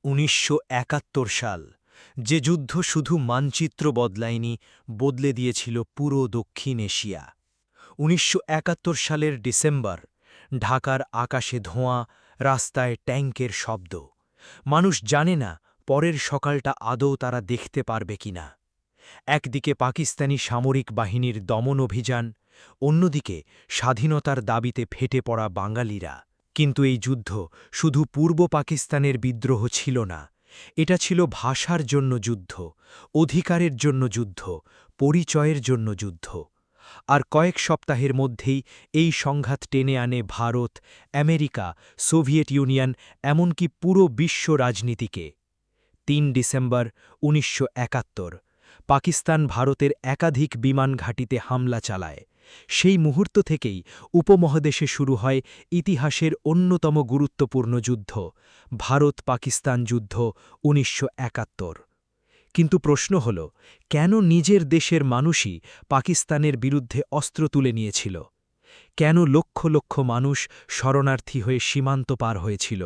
১৯৭১ সাল, যে যুদ্ধ শুধু মানচিত্র বদলায়নি, বদলে দিয়েছিল পুরো দক্ষিণ এশিয়া। ১৯৭১ সালের ডিসেম্বর, ঢাকার আকাশে ধোঁয়া, রাস্তায় ট্যাঙ্কের শব্দ। মানুষ জানে না পরের সকালটা আদৌ তারা দেখতে পারবে কিনা। একদিকে পাকিস্তানি সামরিক বাহিনীর দমন অভিযান, অন্যদিকে স্বাধীনতার দাবিতে ফেটে পড়া বাঙালিরা। কিন্তু এই যুদ্ধ শুধু পূর্ব পাকিস্তানের বিদ্রোহ ছিল না, এটা ছিল ভাষার জন্য যুদ্ধ, অধিকারের জন্য যুদ্ধ, পরিচয়ের জন্য যুদ্ধ। আর কয়েক সপ্তাহের মধ্যেই এই সংঘাত টেনে আনে ভারত, আমেরিকা, সোভিয়েত ইউনিয়ন, এমনকি পুরো বিশ্ব রাজনীতিকে। ৩ ডিসেম্বর ১৯৭১, পাকিস্তান ভারতের একাধিক বিমান ঘাঁটিতে হামলা চালায়। সেই মুহূর্ত থেকেই উপমহাদেশে শুরু হয় ইতিহাসের অন্যতম গুরুত্বপূর্ণ যুদ্ধ, ভারত-পাকিস্তান যুদ্ধ ১৯৭১। কিন্তু প্রশ্ন হল, কেন নিজের দেশের মানুষই পাকিস্তানের বিরুদ্ধে অস্ত্র তুলে নিয়েছিল? কেন লক্ষ লক্ষ মানুষ শরণার্থী হয়ে সীমান্ত পার হয়েছিল?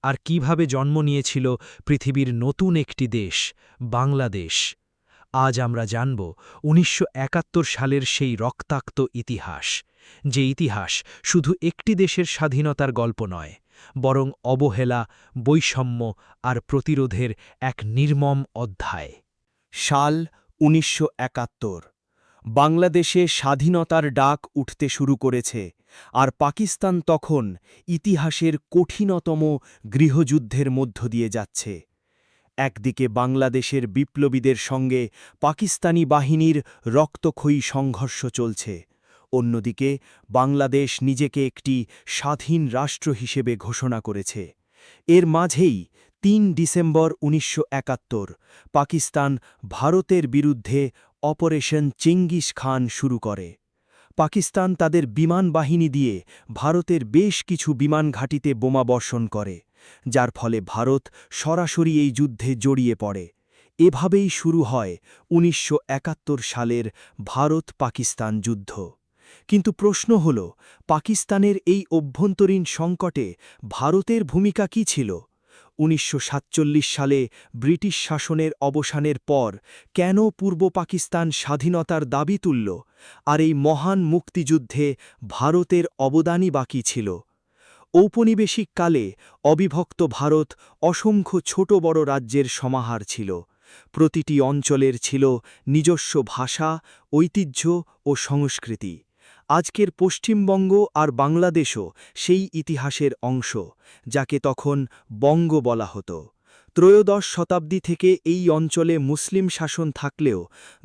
আর কিভাবে জন্ম নিয়েছিল পৃথিবীর নতুন একটি দেশ, বাংলাদেশ? আজ আমরা জানব ১৯৭১ সালের সেই রক্তাক্ত ইতিহাস, যে ইতিহাস শুধু একটি দেশের স্বাধীনতার গল্প নয়, বরং অবহেলা, বৈষম্য আর প্রতিরোধের এক নির্মম অধ্যায়। সাল ১৯৭১। বাংলাদেশে স্বাধীনতার ডাক উঠতে শুরু করেছে, আর পাকিস্তান তখন ইতিহাসের কঠিনতম গৃহযুদ্ধের মধ্য দিয়ে যাচ্ছে। একদিকে বাংলাদেশের বিপ্লবীদের সঙ্গে পাকিস্তানি বাহিনীর রক্তক্ষয়ী সংঘর্ষ চলছে, অন্যদিকে বাংলাদেশ নিজেকে একটি স্বাধীন রাষ্ট্র হিসেবে ঘোষণা করেছে। এর মাঝেই ৩ ডিসেম্বর ১৯৭১ পাকিস্তান ভারতের বিরুদ্ধে অপারেশন চেঙ্গিস খান শুরু করে। পাকিস্তান তাদের বিমান বাহিনী দিয়ে ভারতের বেশ কিছু বিমান ঘাঁটিতে বোমা বর্ষণ করে, যার ফলে ভারত সরাসরি এই যুদ্ধে জড়িয়ে পড়ে। এভাবেই শুরু হয় ১৯৭১ সালের ভারত-পাকিস্তান যুদ্ধ। কিন্তু প্রশ্ন হল, পাকিস্তানের এই অভ্যন্তরীণ সংকটে ভারতের ভূমিকা কী ছিল? ১৯৪৭ সালে ব্রিটিশ শাসনের অবসানের পর কেন পূর্ব পাকিস্তান স্বাধীনতার দাবি তুলল? আর এই মহান মুক্তিযুদ্ধে ভারতের অবদানই বাকি ছিল। ঔপনিবেশিক কালে অবিভক্ত ভারত অসংখ্য ছোট বড় রাজ্যের সমাহার ছিল। প্রতিটি অঞ্চলের ছিল নিজস্ব ভাষা, ঐতিহ্য ও সংস্কৃতি। আজকের পশ্চিমবঙ্গ আর বাংলাদেশও সেই ইতিহাসের অংশ, যাকে তখন বঙ্গ বলা হতো। ত্রয়োদশ শতাব্দী থেকে এই অঞ্চলে মুসলিম শাসন থাকলেও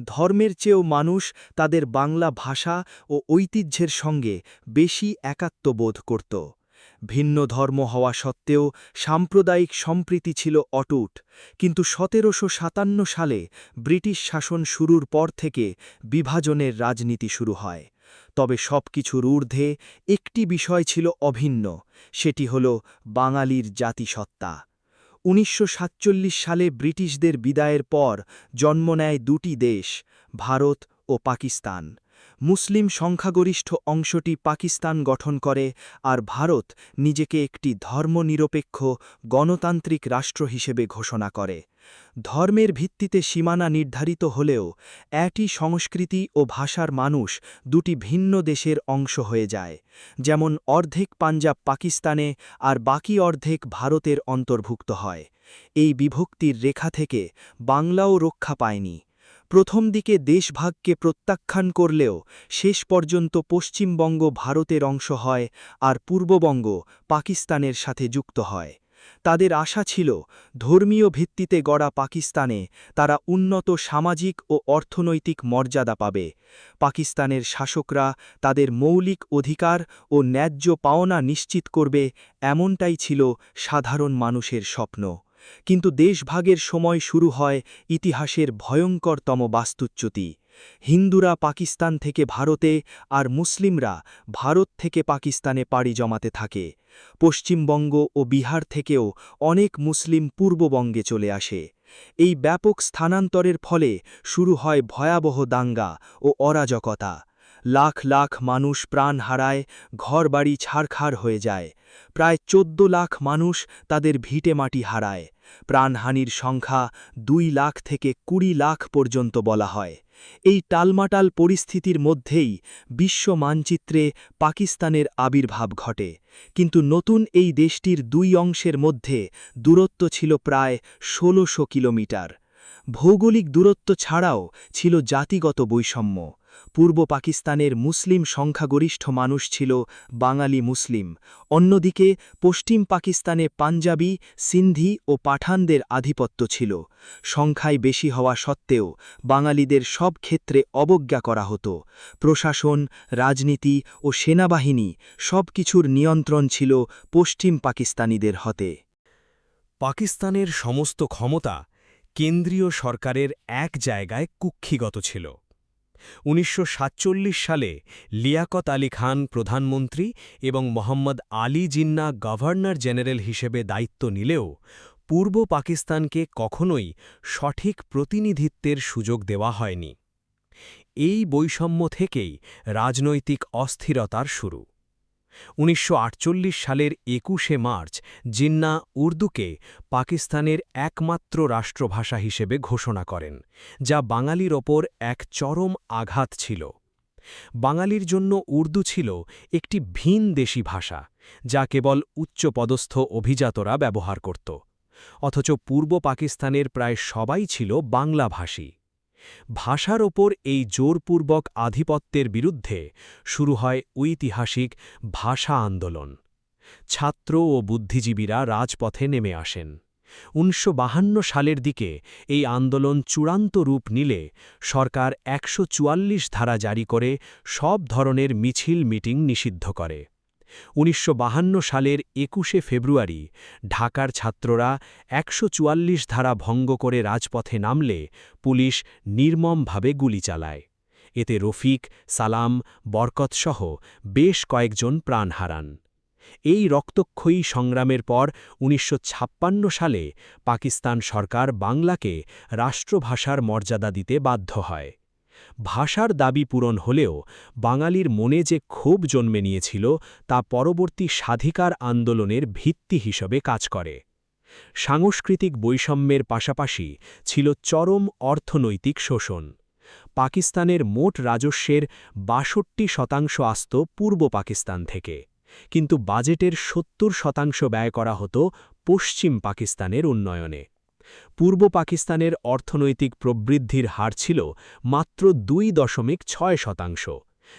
ধর্মের চেয়েও মানুষ তাদের বাংলা ভাষা ও ঐতিহ্যের সঙ্গে বেশি একাত্মবোধ করত। ভিন্ন ধর্ম হওয়া সত্ত্বেও সাম্প্রদায়িক সম্প্রীতি ছিল অটুট। কিন্তু ১৭৫৭ সালে ব্রিটিশ শাসন শুরুর পর থেকে বিভাজনের রাজনীতি শুরু হয়। তবে সবকিছুর ঊর্ধ্বে একটি বিষয় ছিল অভিন্ন, সেটি হল বাঙালির জাতিসত্তা। ১৯৪৭ সালে ব্রিটিশদের বিদায়ের পর জন্ম নেয় দুটি দেশ, ভারত ও পাকিস্তান। মুসলিম সংখ্যাগরিষ্ঠ অংশটি পাকিস্তান গঠন করে, আর ভারত নিজেকে একটি ধর্মনিরপেক্ষ গণতান্ত্রিক রাষ্ট্র হিসেবে ঘোষণা করে। ধর্মের ভিত্তিতে সীমানা নির্ধারিত হলেও একই সংস্কৃতি ও ভাষার মানুষ দুটি ভিন্ন দেশের অংশ হয়ে যায়। যেমন অর্ধেক পাঞ্জাব পাকিস্তানে আর বাকি অর্ধেক ভারতের অন্তর্ভুক্ত হয়। এই বিভক্তির রেখা থেকে বাংলাও রক্ষা পায়নি। প্রথম দিকে দেশভাগকে প্রত্যাখ্যান করলেও শেষ পর্যন্ত পশ্চিমবঙ্গ ভারতের অংশ হয়, আর পূর্ববঙ্গ পাকিস্তানের সাথে যুক্ত হয়। তাদের আশা ছিল, ধর্মীয় ভিত্তিতে গড়া পাকিস্তানে তারা উন্নত সামাজিক ও অর্থনৈতিক মর্যাদা পাবে। পাকিস্তানের শাসকরা তাদের মৌলিক অধিকার ও ন্যায্য পাওনা নিশ্চিত করবে, এমনটাই ছিল সাধারণ মানুষের স্বপ্ন। কিন্তু দেশভাগের সময় শুরু হয় ইতিহাসের ভয়ঙ্করতম বাস্তুচ্যুতি। হিন্দুরা পাকিস্তান থেকে ভারতে, আর মুসলিমরা ভারত থেকে পাকিস্তানে পাড়ি জমাতে থাকে। পশ্চিমবঙ্গ ও বিহার থেকেও অনেক মুসলিম পূর্ববঙ্গে চলে আসে। এই ব্যাপক স্থানান্তরের ফলে শুরু হয় ভয়াবহ দাঙ্গা ও অরাজকতা। লাখ লাখ মানুষ প্রাণ হারায়, ঘরবাড়ি ছারখার হয়ে যায়। প্রায় ১৪ লাখ মানুষ তাদের ভিটেমাটি হারায়। প্রাণহানির সংখ্যা 2 লাখ থেকে 20 লাখ পর্যন্ত বলা হয়। এই টালমাটাল পরিস্থিতির মধ্যেই বিশ্ব মানচিত্রে পাকিস্তানের আবির্ভাব ঘটে, কিন্তু নতুন এই দেশটির 2 অংশের মধ্যে দূরত্ব ছিল প্রায় 1600 কিলোমিটার। ভৌগোলিক দূরত্ব ছাড়াও ছিল জাতিগত বৈষম্য। পূর্ব পাকিস্তানের মুসলিম সংখ্যাগরিষ্ঠ মানুষ ছিল বাঙালি মুসলিম, অন্যদিকে পশ্চিম পাকিস্তানে পাঞ্জাবি, সিন্ধি ও পাঠানদের আধিপত্য ছিল। সংখ্যায় বেশি হওয়া সত্ত্বেও বাঙালিদের সব ক্ষেত্রে অবজ্ঞা করা হতো। প্রশাসন, রাজনীতি ও সেনাবাহিনী সবকিছুর নিয়ন্ত্রণ ছিল পশ্চিম পাকিস্তানিদের হাতে। পাকিস্তানের সমস্ত ক্ষমতা কেন্দ্রীয় সরকারের এক জায়গায় কুক্ষিগত ছিল। 1947 সালে লিয়াকত আলী খান প্রধানমন্ত্রী এবং মোহাম্মদ আলী জিন্নাহ গভর্নর জেনারেল হিসেবে দায়িত্ব নিলেও পূর্ব পাকিস্তানকে কখনোই সঠিক প্রতিনিধিত্বের সুযোগ দেওয়া হয়নি। এই বৈষম্য থেকেই রাজনৈতিক অস্থিরতার শুরু। 1948 সালের 21শে মার্চ জিন্নাহ উর্দুকে পাকিস্তানের একমাত্র রাষ্ট্রভাষা হিসেবে ঘোষণা করেন, যা বাঙালির ওপর এক চরম আঘাত ছিল। বাঙালির জন্য উর্দু ছিল একটি ভিনদেশী ভাষা, যা কেবল উচ্চপদস্থ অভিজাতরা ব্যবহার করত। অথচ পূর্ব পাকিস্তানের প্রায় সবাই ছিল বাংলাভাষী। ভাষার ওপর এই জোরপূর্বক আধিপত্যের বিরুদ্ধে শুরু হয় ঐতিহাসিক ভাষা আন্দোলন। ছাত্র ও বুদ্ধিজীবীরা রাজপথে নেমে আসেন। 1952 সালের দিকে এই আন্দোলন চূড়ান্ত রূপ নিলে সরকার 144 ধারা জারি করে সব ধরনের মিছিল মিটিং নিষিদ্ধ করে। 1952 সালের 21শে ফেব্রুয়ারি ঢাকার ছাত্ররা 144 ধারা ভঙ্গ করে রাজপথে নামলে পুলিশ নির্মমভাবে গুলি চালায়। এতে রফিক, সালাম, বরকতসহ বেশ কয়েকজন প্রাণ হারান। এই রক্তক্ষয়ী সংগ্রামের পর 1956 সালে পাকিস্তান সরকার বাংলাকে রাষ্ট্রভাষার মর্যাদা দিতে বাধ্য হয়। ভাষার দাবি পূরণ হলেও বাঙালির মনে যে ক্ষোভ জন্মে নিয়েছিল তা পরবর্তী স্বাধিকার আন্দোলনের ভিত্তি হিসেবে কাজ করে। সাংস্কৃতিক বৈষম্যের পাশাপাশি ছিল চরম অর্থনৈতিক শোষণ। পাকিস্তানের মোট রাজস্বের 62% আসত পূর্ব পাকিস্তান থেকে, কিন্তু বাজেটের 70% ব্যয় করা হতো পশ্চিম পাকিস্তানের উন্নয়নে। পূর্ব পাকিস্তানের অর্থনৈতিক প্রবৃদ্ধির হার ছিল মাত্র 2.6%,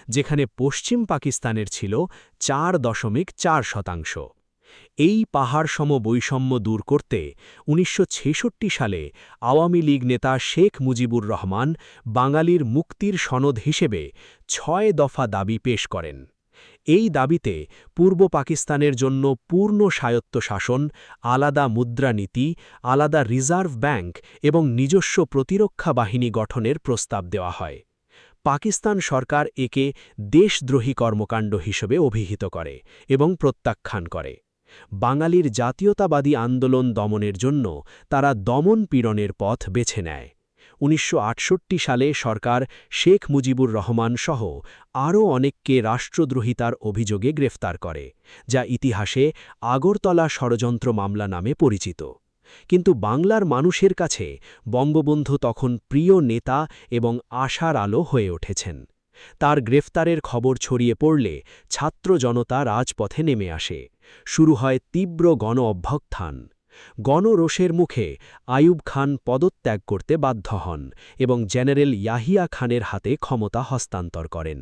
যেখানে পশ্চিম পাকিস্তানের ছিল 4.4%। এই পাহাড়সম বৈষম্য দূর করতে 1966 সালে আওয়ামী লীগ নেতা শেখ মুজিবুর রহমান বাঙালির মুক্তির সনদ হিসেবে 6 দফা দাবি পেশ করেন। এই দাবিতে পূর্ব পাকিস্তানের জন্য পূর্ণ স্বায়ত্তশাসন, আলাদা মুদ্রানীতি, আলাদা রিজার্ভ ব্যাংক এবং নিজস্ব প্রতিরক্ষা বাহিনী গঠনের প্রস্তাব দেওয়া হয়। পাকিস্তান সরকার একে দেশদ্রোহী কর্মকাণ্ড হিসেবে অভিহিত করে এবং প্রত্যাখ্যান করে। বাঙালির জাতীয়তাবাদী আন্দোলন দমনের জন্য তারা দমন-পীড়নের পথ বেছে নেয়। 1968 সালে সরকার শেখ মুজিবুর রহমান সহ আরও অনেককে রাষ্ট্রদ্রোহিতার অভিযোগে গ্রেফতার করে, যা ইতিহাসে আগরতলা ষড়যন্ত্র মামলা নামে পরিচিত। কিন্তু বাংলার মানুষের কাছে বঙ্গবন্ধু তখন প্রিয় নেতা এবং আশার আলো হয়ে উঠেছেন। তার গ্রেফতারের খবর ছড়িয়ে পড়লে ছাত্র জনতা রাজপথে নেমে আসে। শুরু হয় তীব্র গণ অভ্যুত্থান। গণরোষের মুখে আইয়ুব খান পদত্যাগ করতে বাধ্য হন এবং জেনারেল ইয়াহিয়া খানের হাতে ক্ষমতা হস্তান্তর করেন।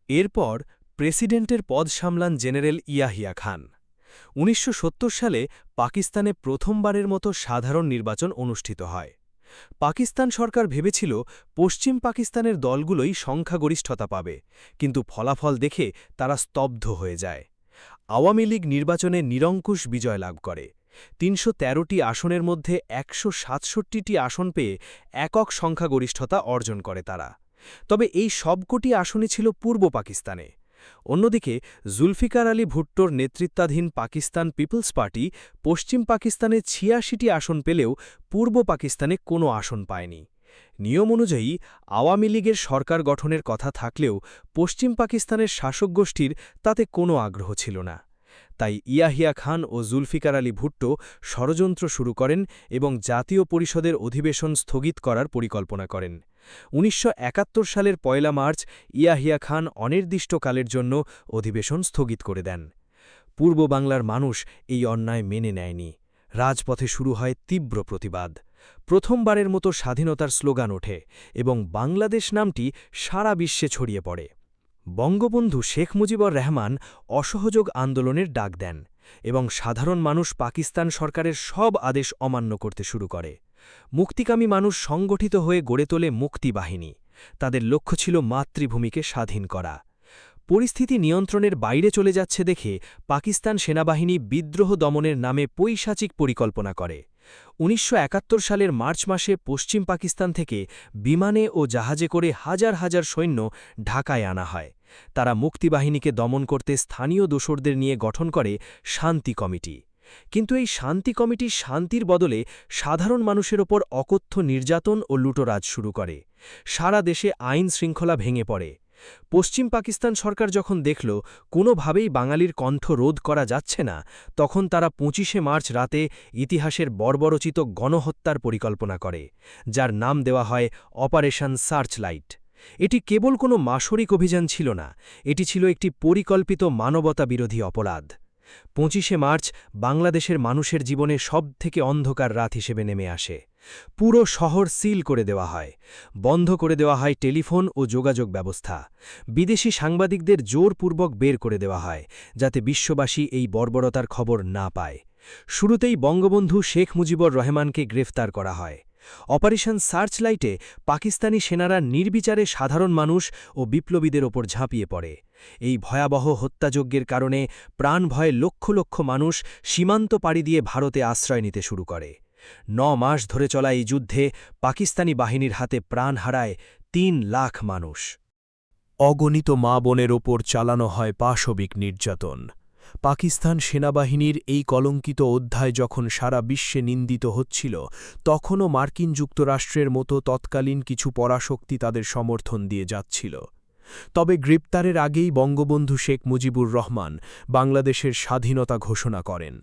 এরপর প্রেসিডেন্টের পদ সামলান জেনারেল ইয়াহিয়া খান। 1970 সালে পাকিস্তানে প্রথমবারের মতো সাধারণ নির্বাচন অনুষ্ঠিত হয়। পাকিস্তান সরকার ভেবেছিল পশ্চিম পাকিস্তানের দলগুলোই সংখ্যাগরিষ্ঠতা পাবে, কিন্তু ফলাফল দেখে তারা স্তব্ধ হয়ে যায়। আওয়ামী লীগ নির্বাচনে নিরঙ্কুশ বিজয় লাভ করে। 313টি আসনের মধ্যে 167টি আসন পেয়ে একক সংখ্যাগরিষ্ঠতা অর্জন করে তারা। তবে এই সবকটি আসনই ছিল পূর্ব পাকিস্তানে। অন্যদিকে জুলফিকার আলী ভুট্টোর নেতৃত্বাধীন পাকিস্তান পিপলস পার্টি পশ্চিম পাকিস্তানে 86টি আসন পেলেও পূর্ব পাকিস্তানে কোনো আসন পায়নি। নিয়ম অনুযায়ী আওয়ামী লীগের সরকার গঠনের কথা থাকলেও পশ্চিম পাকিস্তানের শাসক গোষ্ঠীর তাতে কোনো আগ্রহ ছিল না। তাই ইয়াহিয়া খান ও জুলফিকার আলী ভুট্টো ষড়যন্ত্র শুরু করেন এবং জাতীয় পরিষদের অধিবেশন স্থগিত করার পরিকল্পনা করেন। ১৯৭১ সালের ১ মার্চ ইয়াহিয়া খান অনির্দিষ্টকালের জন্য অধিবেশন স্থগিত করে দেন। পূর্ব বাংলার মানুষ এই অন্যায় মেনে নেয়নি। রাজপথে শুরু হয় তীব্র প্রতিবাদ। প্রথমবারের মতো স্বাধীনতার স্লোগান ওঠে এবং বাংলাদেশ নামটি সারা বিশ্বে ছড়িয়ে পড়ে। বঙ্গবন্ধু শেখ মুজিবুর রহমান অসহযোগ আন্দোলনের ডাক দেন এবং সাধারণ মানুষ পাকিস্তান সরকারের সব আদেশ অমান্য করতে শুরু করে। মুক্তিকামী মানুষ সংগঠিত হয়ে গড়ে তোলে মুক্তি বাহিনী। তাদের লক্ষ্য ছিল মাতৃভূমিকে স্বাধীন করা। পরিস্থিতি নিয়ন্ত্রণের বাইরে চলে যাচ্ছে দেখে পাকিস্তান সেনাবাহিনী বিদ্রোহ দমনের নামে পৈশাচিক পরিকল্পনা করে। ১৯৭১ সালের মার্চ মাসে পশ্চিম পাকিস্তান থেকে বিমানে ও জাহাজে করে হাজার হাজার সৈন্য ঢাকায় আনা হয়। তারা মুক্তিবাহিনীকে দমন করতে স্থানীয় দোসরদের নিয়ে গঠন করে শান্তি কমিটি। কিন্তু এই শান্তি কমিটি শান্তির বদলে সাধারণ মানুষের ওপর অকথ্য নির্যাতন ও লুটোরাজ শুরু করে। সারা দেশে আইন শৃঙ্খলা ভেঙে পড়ে। পশ্চিম পাকিস্তান সরকার যখন দেখল কোনোভাবেই বাঙালির কণ্ঠ রোধ করা যাচ্ছে না, তখন তারা ২৫শে মার্চ রাতে ইতিহাসের বর্বরচিত গণহত্যার পরিকল্পনা করে, যার নাম দেওয়া হয় অপারেশন সার্চলাইট। এটি কেবল কোনো মাসরিক অভিযান ছিল না, এটি ছিল একটি পরিকল্পিত মানবতাবিরোধী অপরাধ। ২৫শে মার্চ বাংলাদেশের মানুষের জীবনে সবথেকে অন্ধকার রাত হিসেবে নেমে আসে। পুরো শহর সিল করে দেওয়া হয়। বন্ধ করে দেওয়া হয় টেলিফোন ও যোগাযোগ ব্যবস্থা। বিদেশি সাংবাদিকদের জোরপূর্বক বের করে দেওয়া হয়, যাতে বিশ্ববাসী এই বর্বরতার খবর না পায়। শুরুতেই বঙ্গবন্ধু শেখ মুজিবুর রহমানকে গ্রেফতার করা হয়। অপারেশন সার্চলাইটে পাকিস্তানি সেনারা নির্বিচারে সাধারণ মানুষ ও বিপ্লবীদের ওপর ঝাঁপিয়ে পড়ে। এই ভয়াবহ হত্যাযজ্ঞের কারণে প্রাণভয়ে লক্ষ লক্ষ মানুষ সীমান্ত পাড়ি দিয়ে ভারতে আশ্রয় নিতে শুরু করে। ৯ মাস ধরে চলা এই যুদ্ধে পাকিস্তানি বাহিনীর হাতে প্রাণ হারায় ৩ লাখ মানুষ। অগণিত মা বোনের ওপর চালানো হয় পাশবিক নির্যাতন। পাকিস্তান সেনাবাহিনীর এই কলঙ্কিত অধ্যায় যখন সারা বিশ্বে নিন্দিত হচ্ছিল, তখনও মার্কিন যুক্তরাষ্ট্রের মতো তৎকালীন কিছু পরাশক্তি তাদের সমর্থন দিয়ে যাচ্ছিল। তবে গ্রেপ্তারের আগেই বঙ্গবন্ধু শেখ মুজিবুর রহমান বাংলাদেশের স্বাধীনতা ঘোষণা করেন।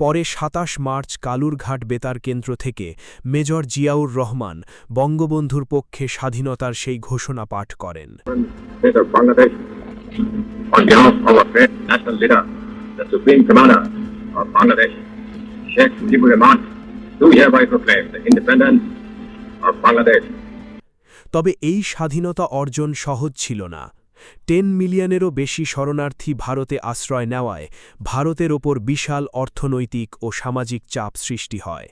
পরে ২৭ মার্চ কালুরঘাট বেতার কেন্দ্র থেকে মেজর জিয়াউর রহমান বঙ্গবন্ধুর পক্ষে স্বাধীনতার সেই ঘোষণা পাঠ করেন। On behalf of our great national leader, the Supreme Commander of Bangladesh, Sheikh Mujibur Rahman, do hereby proclaim the independence of Bangladesh. তবে এই স্বাধীনতা অর্জন সহজ ছিল না। 10 মিলিয়নেরও বেশি শরণার্থী ভারতে আশ্রয় নেওয়ায় ভারতের ওপর বিশাল অর্থনৈতিক ও সামাজিক চাপ সৃষ্টি হয়।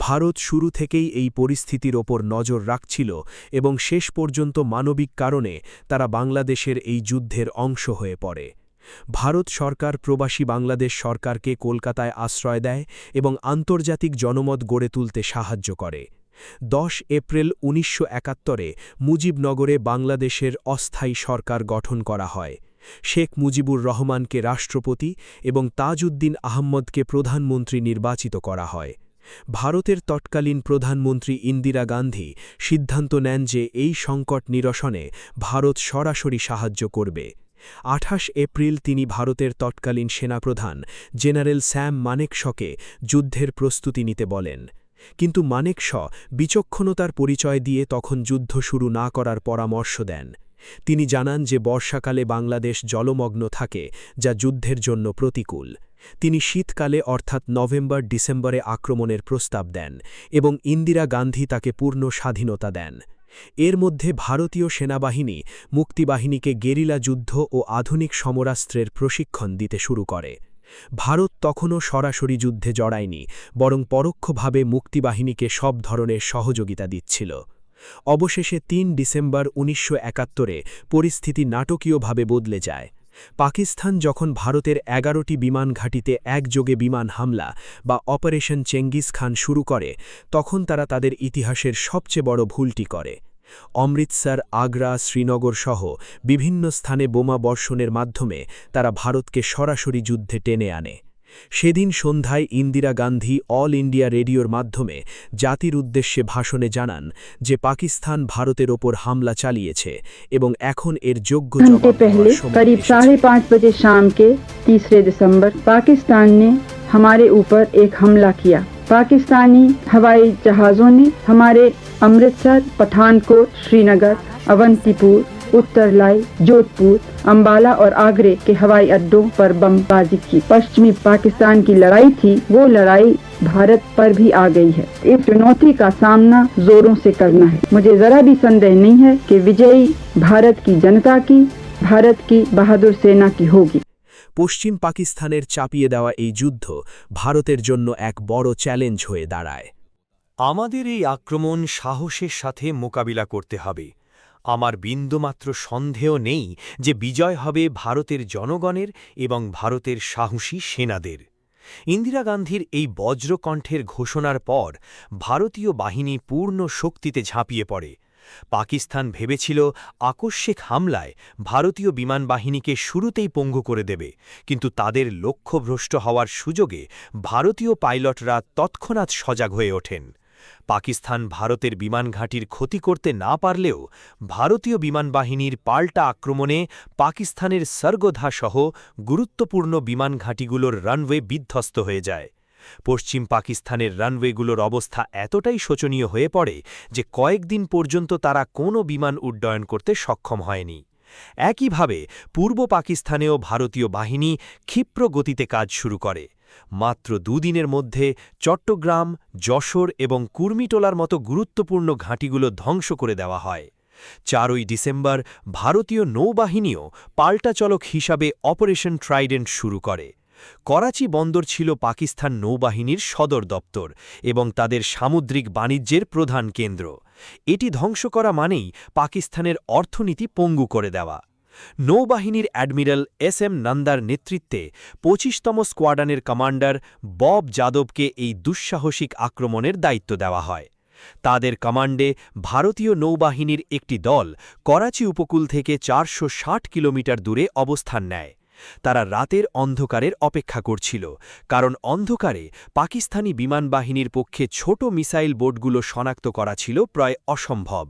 ভারত শুরু থেকেই এই পরিস্থিতির ওপর নজর রাখছিল এবং শেষ পর্যন্ত মানবিক কারণে তারা বাংলাদেশের এই যুদ্ধের অংশ হয়ে পড়ে। ভারত সরকার প্রবাসী বাংলাদেশ সরকারকে কলকাতায় আশ্রয় দেয় এবং আন্তর্জাতিক জনমত গড়ে তুলতে সাহায্য করে। ১০ এপ্রিল ১৯৭১-এ মুজিবনগরে বাংলাদেশের অস্থায়ী সরকার গঠন করা হয়। শেখ মুজিবুর রহমানকে রাষ্ট্রপতি এবং তাজউদ্দিন আহমদকে প্রধানমন্ত্রী নির্বাচিত করা হয়। ভারতের তৎকালীন প্রধানমন্ত্রী ইন্দিরা গান্ধী সিদ্ধান্ত নেন যে এই সংকট নিরসনে ভারত সরাসরি সাহায্য করবে। ২৮ এপ্রিল তিনি ভারতের তৎকালীন সেনাপ্রধান জেনারেল স্যাম মানেকশকে যুদ্ধের প্রস্তুতি নিতে বলেন। কিন্তু মানেকশ বিচক্ষণতার পরিচয় দিয়ে তখন যুদ্ধ শুরু না করার পরামর্শ দেন। তিনি জানান যে বর্ষাকালে বাংলাদেশ জলমগ্ন থাকে, যা যুদ্ধের জন্য প্রতিকূল। তিনি শীতকালে অর্থাৎ নভেম্বর-ডিসেম্বরে আক্রমণের প্রস্তাব দেন এবং ইন্দিরা গান্ধী তাকে পূর্ণ স্বাধীনতা দেন। এর মধ্যে ভারতীয় সেনাবাহিনী মুক্তিবাহিনীকে গেরিলা যুদ্ধ ও আধুনিক সমরাস্ত্রের প্রশিক্ষণ দিতে শুরু করে। ভারত তখনও সরাসরি যুদ্ধে জড়ায়নি, বরং পরোক্ষভাবে মুক্তিবাহিনীকে সব ধরনের সহযোগিতা দিচ্ছিল। অবশেষে ৩ ডিসেম্বর ১৯৭১-এ পরিস্থিতি নাটকীয়ভাবে বদলে যায়। পাকিস্তান যখন ভারতের ১১টি বিমান ঘাঁটিতে একযোগে বিমান হামলা বা অপারেশন চেঙ্গিস খান শুরু করে, তখন তারা তাদের ইতিহাসের সবচেয়ে বড় ভুলটি করে। অমৃতসর, আগ্রা, শ্রীনগর সহ বিভিন্ন স্থানে বোমা বর্ষণের মাধ্যমে তারা ভারতকে সরাসরি যুদ্ধে টেনে আনে। সেদিন সন্ধ্যায় ইন্দিরা গান্ধী অল ইন্ডিয়া রেডিওর মাধ্যমে জাতির উদ্দেশ্যে ভাষণে জানান যে পাকিস্তান ভারতের ওপর হামলা চালিয়েছে এবং এখন এর যোগ্য घंटे জবাব पहले দেওয়ার সময় करीब এসেছে। 5:30 बजे शाम के 3 दिसंबर पाकिस्तान ने हमारे ऊपर एक हमला किया। पाकिस्तानी हवाई जहाज़ों ने हमारे अमृतसर, पठानकोट, श्रीनगर, अवंतीपुर, उत्तरलाई, जोधपुर, अंबाला और आगरे के हवाई अड्डों पर बमबाजी की। पश्चिमी पाकिस्तान की लड़ाई थी, वो लड़ाई भारत पर भी आ गई है। इस चुनौती का सामना जोरों से करना है। मुझे जरा भी संदेह नहीं है कि विजयी भारत की जनता की, भारत की बहादुर सेना की होगी। পশ্চিম পাকিস্তানের চাপিয়ে দেওয়া এই যুদ্ধ ভারতের জন্য এক বড় চ্যালেঞ্জ হয়ে দাঁড়ায়। আমাদের এই আক্রমণ সাহসের সাথে মোকাবিলা করতে হবে। আমার বিন্দুমাত্র সন্দেহ নেই যে বিজয় হবে ভারতের জনগণের এবং ভারতের সাহসী সেনাদের। ইন্দিরা গান্ধীর এই বজ্রকণ্ঠের ঘোষণার পর ভারতীয় বাহিনী পূর্ণ শক্তিতে ঝাঁপিয়ে পড়ে। পাকিস্তান ভেবেছিল আকস্মিক হামলায় ভারতীয় বিমানবাহিনীকে শুরুতেই পঙ্গু করে দেবে, কিন্তু তাদের লক্ষ্যভ্রষ্ট হওয়ার সুযোগে ভারতীয় পাইলটরা তৎক্ষণাৎ সজাগ হয়ে ওঠেন। পাকিস্তান ভারতের বিমানঘাঁটির ক্ষতি করতে না পারলেও ভারতীয় বিমানবাহিনীর পাল্টা আক্রমণে পাকিস্তানের সরগোধা সহ গুরুত্বপূর্ণ বিমানঘাঁটিগুলোর রানওয়ে বিধ্বস্ত হয়ে যায়। পশ্চিম পাকিস্তানের রানওয়েগুলোর অবস্থা এতটাই শোচনীয় হয়ে পড়ে যে কয়েকদিন পর্যন্ত তারা কোনো বিমান উড্ডয়ন করতে সক্ষম হয়নি। একইভাবে পূর্ব পাকিস্তানেও ভারতীয় বাহিনী ক্ষিপ্র গতিতে কাজ শুরু করে। মাত্র দুদিনের মধ্যে চট্টগ্রাম, যশোর এবং কুর্মিটোলার মতো গুরুত্বপূর্ণ ঘাঁটিগুলো ধ্বংস করে দেওয়া হয়। 4 ডিসেম্বর ভারতীয় নৌবাহিনীও পাল্টাচলক হিসাবে অপারেশন ট্রাইডেন্ট শুরু করে। করাচি বন্দর ছিল পাকিস্তান নৌবাহিনীর সদর দপ্তর এবং তাদের সামুদ্রিক বাণিজ্যের প্রধান কেন্দ্র। এটি ধ্বংস করা মানেই পাকিস্তানের অর্থনীতি পঙ্গু করে দেওয়া। নৌবাহিনীর অ্যাডমিরাল এস.এম. নন্দার নেতৃত্বে 25তম স্কোয়াড্রনের কমান্ডার বব যাদবকে এই দুঃসাহসিক আক্রমণের দায়িত্ব দেওয়া হয়। তাদের কমান্ডে ভারতীয় নৌবাহিনীর একটি দল করাচি উপকূল থেকে 460 কিলোমিটার দূরে অবস্থান নেয়। তারা রাতের অন্ধকারের অপেক্ষা করছিল, কারণ অন্ধকারে পাকিস্তানি বিমানবাহিনীর পক্ষে ছোট মিসাইল বোটগুলো শনাক্ত করা ছিল প্রায় অসম্ভব।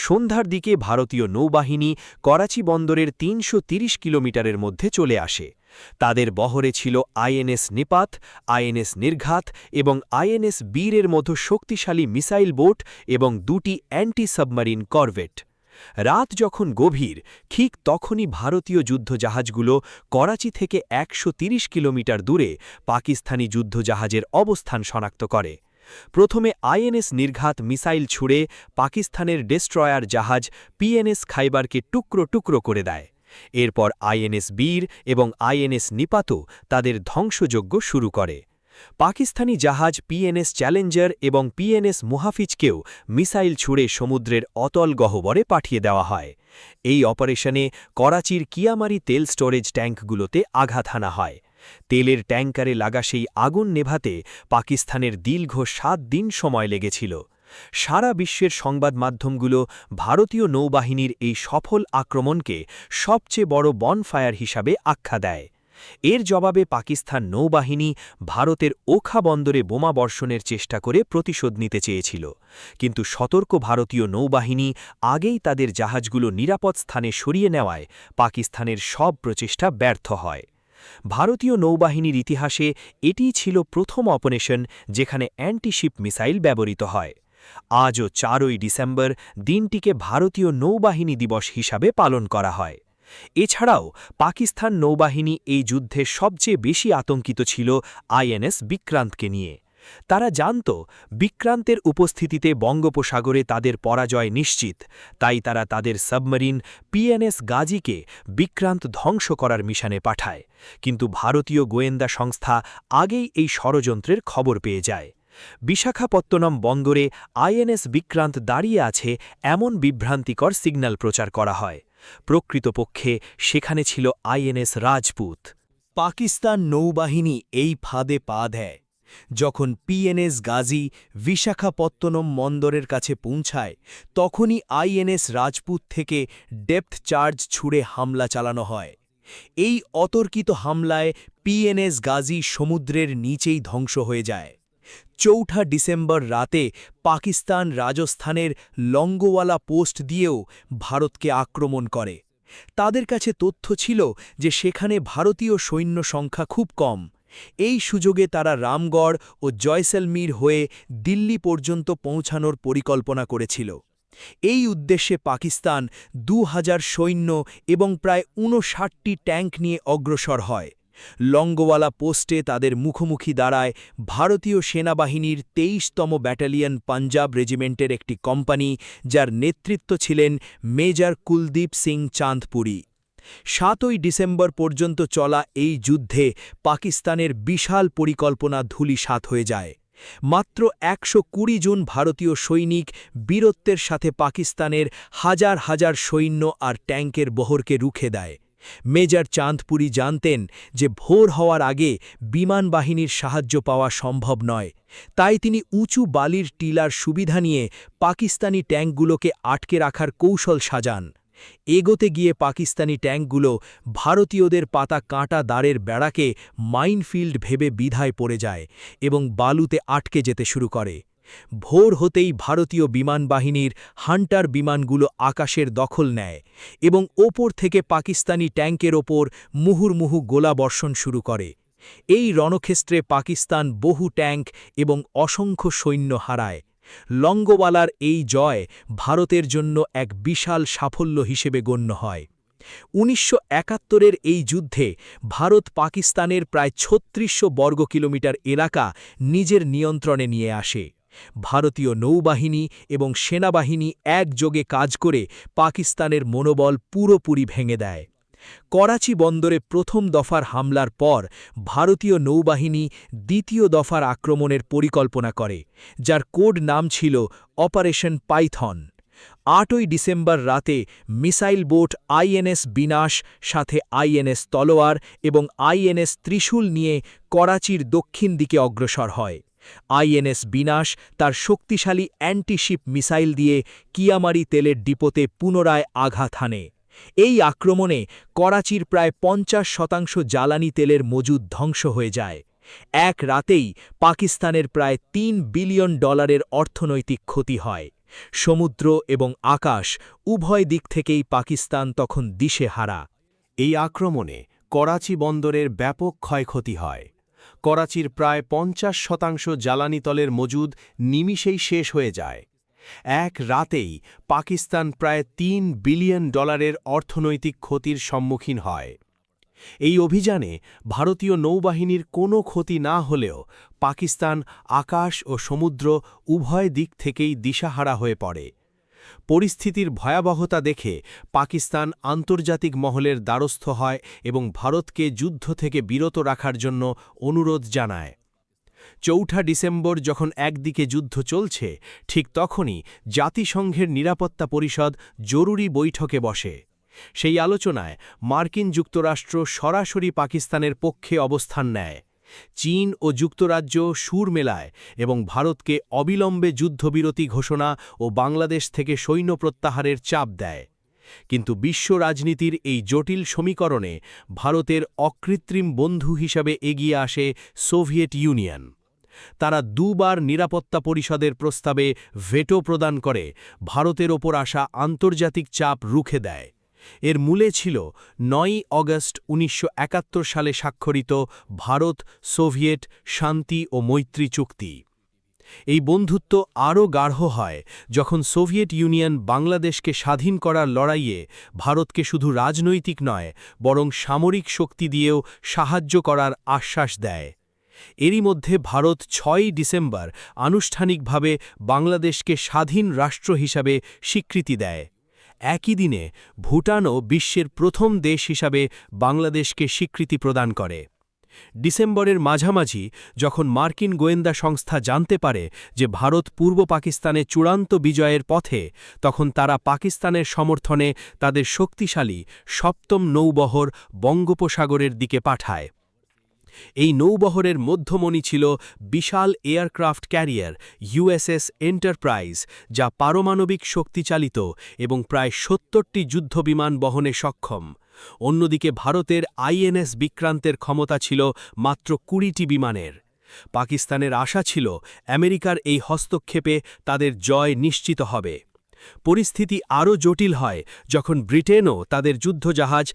সন্ধ্যার দিকে ভারতীয় নৌবাহিনী করাচি বন্দরের 330 কিলোমিটারের মধ্যে চলে আসে। তাদের বহরে ছিল আইএনএস নিপাত, আইএনএস নির্ঘাত এবং আইএনএস বীরের মতো শক্তিশালী মিসাইল বোট এবং 2টি অ্যান্টি সাবমারিন করভেট। রাত যখন গভীর, ঠিক তখনই ভারতীয় যুদ্ধজাহাজগুলো করাচি থেকে 130 কিলোমিটার দূরে পাকিস্তানি যুদ্ধজাহাজের অবস্থান শনাক্ত করে। প্রথমে আইএনএস নির্ঘাত মিসাইল ছুড়ে পাকিস্তানের ডেস্ট্রয়ার জাহাজ পিএনএস খাইবারকে টুকরো টুকরো করে দেয়। এরপর আইএনএস বীর এবং আইএনএস নিপাতও তাদের ধ্বংসযজ্ঞ শুরু করে। পাকিস্তানি জাহাজ পিএনএস চ্যালেঞ্জার এবং পিএনএস মুহাফিজকেও মিসাইল ছুড়ে সমুদ্রের অতল গহ্বরে পাঠিয়ে দেওয়া হয়। এই অপারেশনে করাচির কিয়ামারি তেল স্টোরেজ ট্যাঙ্কগুলোতে আঘাত হানা হয়। তেলের ট্যাঙ্কারে লাগা সেই আগুন নেভাতে পাকিস্তানের দীর্ঘ 7 দিন সময় লেগেছিল। সারা বিশ্বের সংবাদ মাধ্যমগুলো ভারতীয় নৌবাহিনীর এই সফল আক্রমণকে সবচেয়ে বড় বনফায়ার হিসাবে আখ্যা দেয়। এর জবাবে পাকিস্তান নৌবাহিনী ভারতের ওখা বন্দরে বোমা বর্ষণের চেষ্টা করে প্রতিশোধ নিতে চেয়েছিল, কিন্তু সতর্ক ভারতীয় নৌবাহিনী আগেই তাদের জাহাজগুলো নিরাপদ স্থানে সরিয়ে নেওয়ায় পাকিস্তানের সব প্রচেষ্টা ব্যর্থ হয়। ভারতীয় নৌবাহিনীর ইতিহাসে এটিই ছিল প্রথম অপারেশন যেখানে অ্যান্টিশিপ মিসাইল ব্যবহৃত হয়। আজও 4 ডিসেম্বর দিনটিকে ভারতীয় নৌবাহিনী দিবস হিসাবে পালন করা হয়। এছাড়াও পাকিস্তান নৌবাহিনী এই যুদ্ধে সবচেয়ে বেশি আতঙ্কিত ছিল আইএনএস বিক্রান্তকে নিয়ে। তারা জানত বিক্রান্তের উপস্থিতিতে বঙ্গোপসাগরে তাদের পরাজয় নিশ্চিত, তাই তারা তাদের সাবমেরিন পিএনএস গাজীকে বিক্রান্ত ধ্বংস করার মিশনে পাঠায়, কিন্তু ভারতীয় গোয়েন্দা সংস্থা আগেই এই ষড়যন্ত্রের খবর পেয়ে যায়। বিশাখাপত্তনম বন্দরে আইএনএস বিক্রান্ত দাঁড়িয়ে আছে এমন বিভ্রান্তিকর সিগন্যাল প্রচার করা হয়। প্রকৃতপক্ষে সেখানে ছিল আইএনএস রাজপুত। পাকিস্তান নৌবাহিনী এই ফাঁদে পা দেয়। যখন পিএনএস গাজী বিশাখাপত্তনম বন্দরের কাছে পৌঁছায়, তখনই আইএনএস রাজপুত থেকে ডেপথ চার্জ ছুড়ে হামলা চালানো হয়। এই অতর্কিত হামলায় পিএনএস গাজী সমুদ্রের নিচেই ধ্বংস হয়ে যায়। ৪ ডিসেম্বর রাতে পাকিস্তান রাজস্থানের লঙ্গোওয়ালা পোস্ট দিয়েও ভারতকে আক্রমণ করে। তাদের কাছে তথ্য ছিল যে সেখানে ভারতীয় সৈন্য সংখ্যা খুব কম। এই সুযোগে তারা রামগড় ও জয়সলমীর হয়ে দিল্লি পর্যন্ত পৌঁছানোর পরিকল্পনা করেছিল। এই উদ্দেশ্যে পাকিস্তান ২,০০০ সৈন্য এবং প্রায় ৫৯টি ট্যাঙ্ক নিয়ে অগ্রসর হয়। লঙ্গোওয়ালা পোস্টে তাদের মুখোমুখি দাঁড়ায় ভারতীয় সেনাবাহিনীর ২৩তম ব্যাটালিয়ন পাঞ্জাব রেজিমেন্টের একটি কোম্পানি, যার নেতৃত্ব ছিলেন মেজর কুলদীপ সিং চাঁদপুরি। ৭ই ডিসেম্বর পর্যন্ত চলা এই যুদ্ধে পাকিস্তানের বিশাল পরিকল্পনা ধূলিসাৎ হয়ে যায়। মাত্র ১২০ জন ভারতীয় সৈনিক বীরত্বের সাথে পাকিস্তানের হাজার হাজার সৈন্য আর ট্যাঙ্কের বহরকে রুখে দেয়। মেজর চাঁদপুরি জানতেন যে ভোর হওয়ার আগে বিমান বাহিনীর সাহায্য পাওয়া সম্ভব নয়, তাই তিনি উঁচু বালির টিলার সুবিধা নিয়ে পাকিস্তানি ট্যাঙ্কগুলোকে আটকে রাখার কৌশল সাজান। এগোতে গিয়ে পাকিস্তানি ট্যাঙ্কগুলো ভারতীয়দের পাতা কাঁটা দাঁড়ের বেড়াকে মাইনফিল্ড ভেবে বিধায় পড়ে যায় এবং বালুতে আটকে যেতে শুরু করে। ভোর হতেই ভারতীয় বিমান বাহিনীর হান্টার বিমানগুলো আকাশের দখল নেয় এবং ওপর থেকে পাকিস্তানি ট্যাঙ্কের ওপর মুহুর্মুহু গোলাবর্ষণ শুরু করে। এই রণক্ষেত্রে পাকিস্তান বহু ট্যাঙ্ক এবং অসংখ্য সৈন্য হারায়। লঙ্গোওয়ালার এই জয় ভারতের জন্য এক বিশাল সাফল্য হিসেবে গণ্য হয়। ১৯৭১-এর এই যুদ্ধে ভারত পাকিস্তানের প্রায় ৩৬০০ বর্গ কিলোমিটার এলাকা নিজের নিয়ন্ত্রণে নিয়ে আসে। ভারতীয় নৌবাহিনী এবং সেনাবাহিনী একযোগে কাজ করে পাকিস্তানের মনোবল পুরোপুরি ভেঙে দেয়। করাচি বন্দরে প্রথম দফার হামলার পর ভারতীয় নৌবাহিনী দ্বিতীয় দফার আক্রমণের পরিকল্পনা করে, যার কোড নাম ছিল অপারেশন পাইথন। ৮ই ডিসেম্বর রাতে মিসাইল বোট আইএনএস বিনাশ সাথে আইএনএস তলোয়ার এবং আইএনএস ত্রিশূল নিয়ে করাচির দক্ষিণ দিকে অগ্রসর হয়। আইএনএস বিনাশ তার শক্তিশালী অ্যান্টিশিপ মিসাইল দিয়ে কিয়ামারি তেলের ডিপোতে পুনরায় আঘাত হানে। এই আক্রমণে করাচির প্রায় ৫০% জ্বালানি তেলের মজুদ ধ্বংস হয়ে যায়। এক রাতেই পাকিস্তানের প্রায় $৩ বিলিয়ন অর্থনৈতিক ক্ষতি হয়। সমুদ্র এবং আকাশ উভয় দিক থেকেই পাকিস্তান তখন দিশেহারা। এই আক্রমণে করাচি বন্দরের ব্যাপক ক্ষয়ক্ষতি হয়। করাচির প্রায় ৫০% জ্বালানি তেলের মজুদ নিমিষেই শেষ হয়ে যায়। এক রাতেই পাকিস্তান প্রায় $৩ বিলিয়ন অর্থনৈতিক ক্ষতির সম্মুখীন হয়। এই অভিযানে ভারতীয় নৌবাহিনীর কোনো ক্ষতি না হলেও পাকিস্তান আকাশ ও সমুদ্র উভয় দিক থেকেই দিশাহারা হয়ে পড়ে। পরিস্থিতির ভয়াবহতা দেখে পাকিস্তান আন্তর্জাতিক মহলের দ্বারস্থ হয় এবং ভারতকে যুদ্ধ থেকে বিরত রাখার জন্য অনুরোধ জানায়। ৪ ডিসেম্বর যখন একদিকে যুদ্ধ চলছে, ঠিক তখনই জাতিসংঘের নিরাপত্তা পরিষদ জরুরি বৈঠকে বসে। সেই আলোচনায় মার্কিন যুক্তরাষ্ট্র সরাসরি পাকিস্তানের পক্ষে অবস্থান নেয়। চীন ও যুক্তরাজ্য সুর মেলায় এবং ভারতকে অবিলম্বে যুদ্ধবিরতি ঘোষণা ও বাংলাদেশ থেকে সৈন্য প্রত্যাহারের চাপ দেয়। কিন্তু বিশ্ব রাজনীতির এই জটিল সমীকরণে ভারতের অকৃত্রিম বন্ধু হিসাবে এগিয়ে আসে সোভিয়েত ইউনিয়ন। তারা দুবার নিরাপত্তা পরিষদের প্রস্তাবে ভেটো প্রদান করে ভারতের ওপর আসা আন্তর্জাতিক চাপ রুখে দেয়। এর মূলে ছিল ৯ অগস্ট ১৯৭১ সালে স্বাক্ষরিত ভারত সোভিয়েত শান্তি ও মৈত্রী চুক্তি। এই বন্ধুত্ব আরও গাঢ় হয় যখন সোভিয়েত ইউনিয়ন বাংলাদেশকে স্বাধীন করার লড়াইয়ে ভারতকে শুধু রাজনৈতিক নয় বরং সামরিক শক্তি দিয়েও সাহায্য করার আশ্বাস দেয়। এরই মধ্যে ভারত ৬ ডিসেম্বর আনুষ্ঠানিকভাবে বাংলাদেশকে স্বাধীন রাষ্ট্র হিসাবে স্বীকৃতি দেয়। একই দিনে ভুটানও বিশ্বের প্রথম দেশ হিসাবে বাংলাদেশকে স্বীকৃতি প্রদান করে। ডিসেম্বরের মাঝামাঝি যখন মার্কিন গোয়েন্দা সংস্থা জানতে পারে যে ভারত পূর্ব পাকিস্তানে চূড়ান্ত বিজয়ের পথে, তখন তারা পাকিস্তানের সমর্থনে তাদের শক্তিশালী ৭ম নৌবহর বঙ্গোপসাগরের দিকে পাঠায়। এই নৌবহরের মধ্যমণি ছিল বিশাল এয়ারক্রাফট ক্যারিয়ার ইউএসএস এন্টারপ্রাইজ, যা পারমাণবিক শক্তিচালিত এবং প্রায় ৭০টি যুদ্ধবিমান বহনে সক্ষম। অন্যদিকে ভারতের আইএনএস বিক্রান্তের ক্ষমতা ছিল মাত্র ২০টি বিমানের। পাকিস্তানের আশা ছিল আমেরিকার এই হস্তক্ষেপে তাদের জয় নিশ্চিত হবে। পরিস্থিতি আরও জটিল হয় যখন ব্রিটেনও তাদের যুদ্ধজাহাজ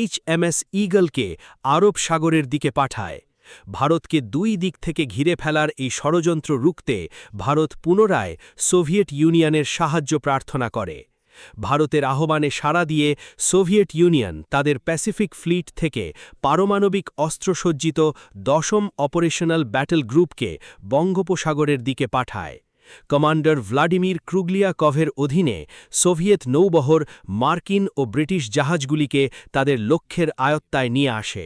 HMS ঈগলকে আরব সাগরের দিকে পাঠায়। ভারতকে দুই দিক থেকে ঘিরে ফেলার এই ষড়যন্ত্র রুখতে ভারত পুনরায় সোভিয়েত ইউনিয়নের সাহায্য প্রার্থনা করে। ভারতের আহ্বানে সাড়া দিয়ে সোভিয়েত ইউনিয়ন তাদের প্যাসিফিক ফ্লিট থেকে পারমাণবিক অস্ত্রসজ্জিত ১০ম অপারেশনাল ব্যাটল গ্রুপকে বঙ্গোপসাগরের দিকে পাঠায়। কমান্ডার ভ্লাদিমির ক্রুগলিয়াকভের অধীনে সোভিয়েত নৌবহর মার্কিন ও ব্রিটিশ জাহাজগুলিকে তাদের লক্ষ্যের আয়ত্তায় নিয়ে আসে।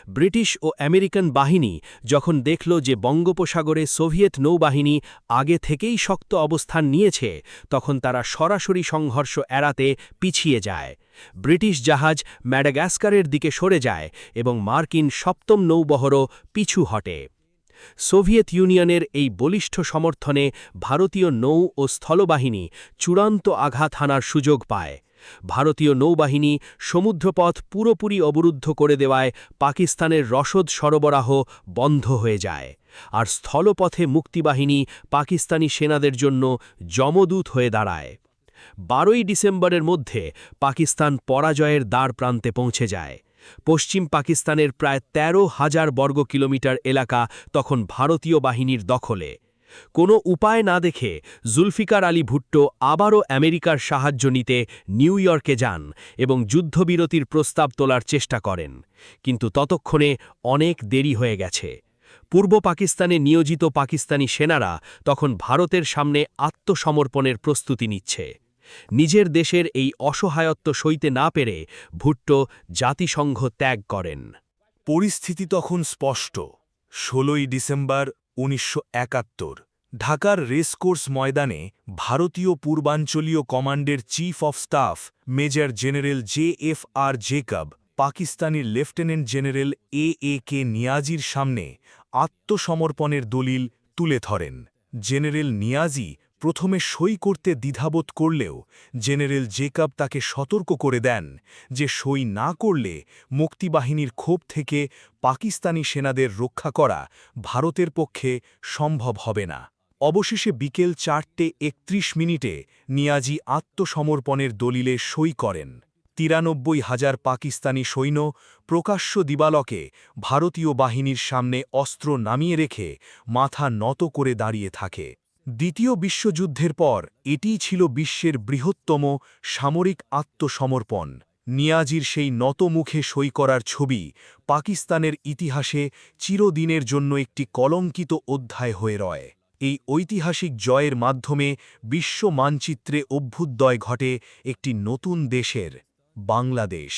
ব্রিটিশ ও আমেরিকান বাহিনী যখন দেখল যে বঙ্গোপসাগরে সোভিয়েত নৌবাহিনী আগে থেকেই শক্ত অবস্থান নিয়েছে, তখন তারা সরাসরি সংঘর্ষ এড়াতে পিছিয়ে যায়। ব্রিটিশ জাহাজ ম্যাডাগাস্কারের দিকে সরে যায় এবং মার্কিন ৭ম নৌবহরও পিছু হটে। সোভিয়েত ইউনিয়নের এই বলিষ্ঠ সমর্থনে ভারতীয় নৌ ও স্থলবাহিনী চূড়ান্ত আঘাত হানার সুযোগ পায়। ভারতীয় নৌবাহিনী সমুদ্রপথ পুরোপুরি অবরুদ্ধ করে দেওয়ায় পাকিস্তানের রসদ সরবরাহ বন্ধ হয়ে যায়, আর স্থলপথে মুক্তিবাহিনী পাকিস্তানি সেনাদের জন্য যমদূত হয়ে দাঁড়ায়। ১২ই ডিসেম্বরের মধ্যে পাকিস্তান পরাজয়ের দ্বারপ্রান্তে পৌঁছে যায়। পশ্চিম পাকিস্তানের প্রায় ১৩,০০০ বর্গ কিলোমিটার এলাকা তখন ভারতীয় বাহিনীর দখলে। কোনো উপায় না দেখে জুলফিকার আলী ভুট্টো আবারও আমেরিকার সাহায্য নিতে নিউ ইয়র্কে যান এবং যুদ্ধবিরতির প্রস্তাব তোলার চেষ্টা করেন, কিন্তু ততক্ষণে অনেক দেরি হয়ে গেছে। পূর্ব পাকিস্তানে নিয়োজিত পাকিস্তানি সেনারা তখন ভারতের সামনে আত্মসমর্পণের প্রস্তুতি নিচ্ছে। নিজের দেশের এই অসহায়ত্ব সইতে না পেরে ভুট্টো জাতিসংঘ ত্যাগ করেন। পরিস্থিতি তখন স্পষ্ট। ১৬ই ডিসেম্বর ১৯৭১ ঢাকার রেসকোর্স ময়দানে ভারতীয় পূর্বাঞ্চলীয় কমান্ডের chief of staff major general JFR Jacob Pakistani lieutenant general AK নিয়াজির সামনে আত্মসমর্পণের দলিল তুলে ধরেন। জেনারেল নিয়াজি প্রথমে সই করতে দ্বিধাবোধ করলেও জেনারেল জেকব তাকে সতর্ক করে দেন যে সই না করলে মুক্তিবাহিনীর ক্ষোভ থেকে পাকিস্তানি সেনাদের রক্ষা করা ভারতের পক্ষে সম্ভব হবে না। অবশেষে বিকেল ৪:৩১ নিয়াজি আত্মসমর্পণের দলিলে সই করেন। ৯৩,০০০ পাকিস্তানি সৈন্য প্রকাশ্য দিবালকে ভারতীয় বাহিনীর সামনে অস্ত্র নামিয়ে রেখে মাথা নত করে দাঁড়িয়ে থাকে। দ্বিতীয় বিশ্বযুদ্ধের পর এটিই ছিল বিশ্বের বৃহত্তম সামরিক আত্মসমর্পণ। নিয়াজির সেই নত মুখে সই করার ছবি পাকিস্তানের ইতিহাসে চিরদিনের জন্য একটি কলঙ্কিত অধ্যায় হয়ে রয়। এই ঐতিহাসিক জয়ের মাধ্যমে বিশ্ব মানচিত্রে অভ্যুদয় ঘটে একটি নতুন দেশের, বাংলাদেশ।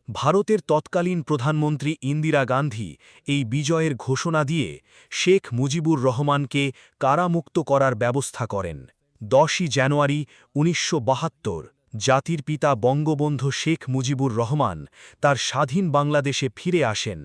ভারতের তৎকালীন প্রধানমন্ত্রী ইন্দিরা গান্ধী এই বিজয়ের ঘোষণা দিয়ে শেখ মুজিবুর রহমানকে কারামুক্ত করার ব্যবস্থা করেন। ১০ই জানুয়ারি ১৯৭২ জাতির পিতা বঙ্গবন্ধু শেখ মুজিবুর রহমান তার স্বাধীন বাংলাদেশে ফিরে আসেন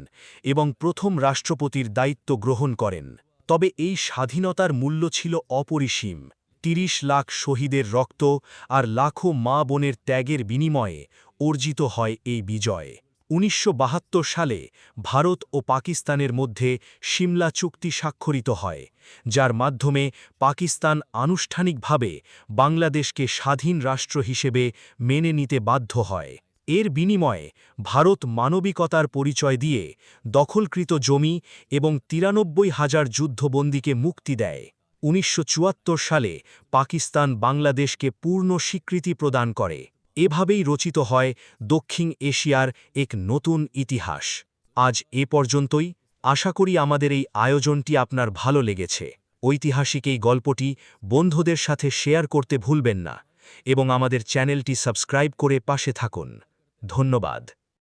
এবং প্রথম রাষ্ট্রপতির দায়িত্ব গ্রহণ করেন। তবে এই স্বাধীনতার মূল্য ছিল অপরিসীম। ৩০ লাখ শহীদের রক্ত আর লাখো মা বোনের ত্যাগের বিনিময়ে অর্জিত হয় এই বিজয়। ১৯৭২ সালে ভারত ও পাকিস্তানের মধ্যে সিমলা চুক্তি স্বাক্ষরিত হয়, যার মাধ্যমে পাকিস্তান আনুষ্ঠানিকভাবে বাংলাদেশকে স্বাধীন রাষ্ট্র হিসেবে মেনে নিতে বাধ্য হয়। এর বিনিময়ে ভারত মানবিকতার পরিচয় দিয়ে দখলকৃত জমি এবং ৯৩,০০০ যুদ্ধবন্দীকে মুক্তি দেয়। ১৯৭৪ সালে পাকিস্তান বাংলাদেশকে পূর্ণ স্বীকৃতি প্রদান করে। এভাবেই রচিত হয় দক্ষিণ এশিয়ার এক নতুন ইতিহাস। আজ এ পর্যন্তই। আশা করি আমাদের এই আয়োজনটি আপনার ভালো লেগেছে। ঐতিহাসিক এই গল্পটি বন্ধুদের সাথে শেয়ার করতে ভুলবেন না এবং আমাদের চ্যানেলটি সাবস্ক্রাইব করে পাশে থাকুন। ধন্যবাদ।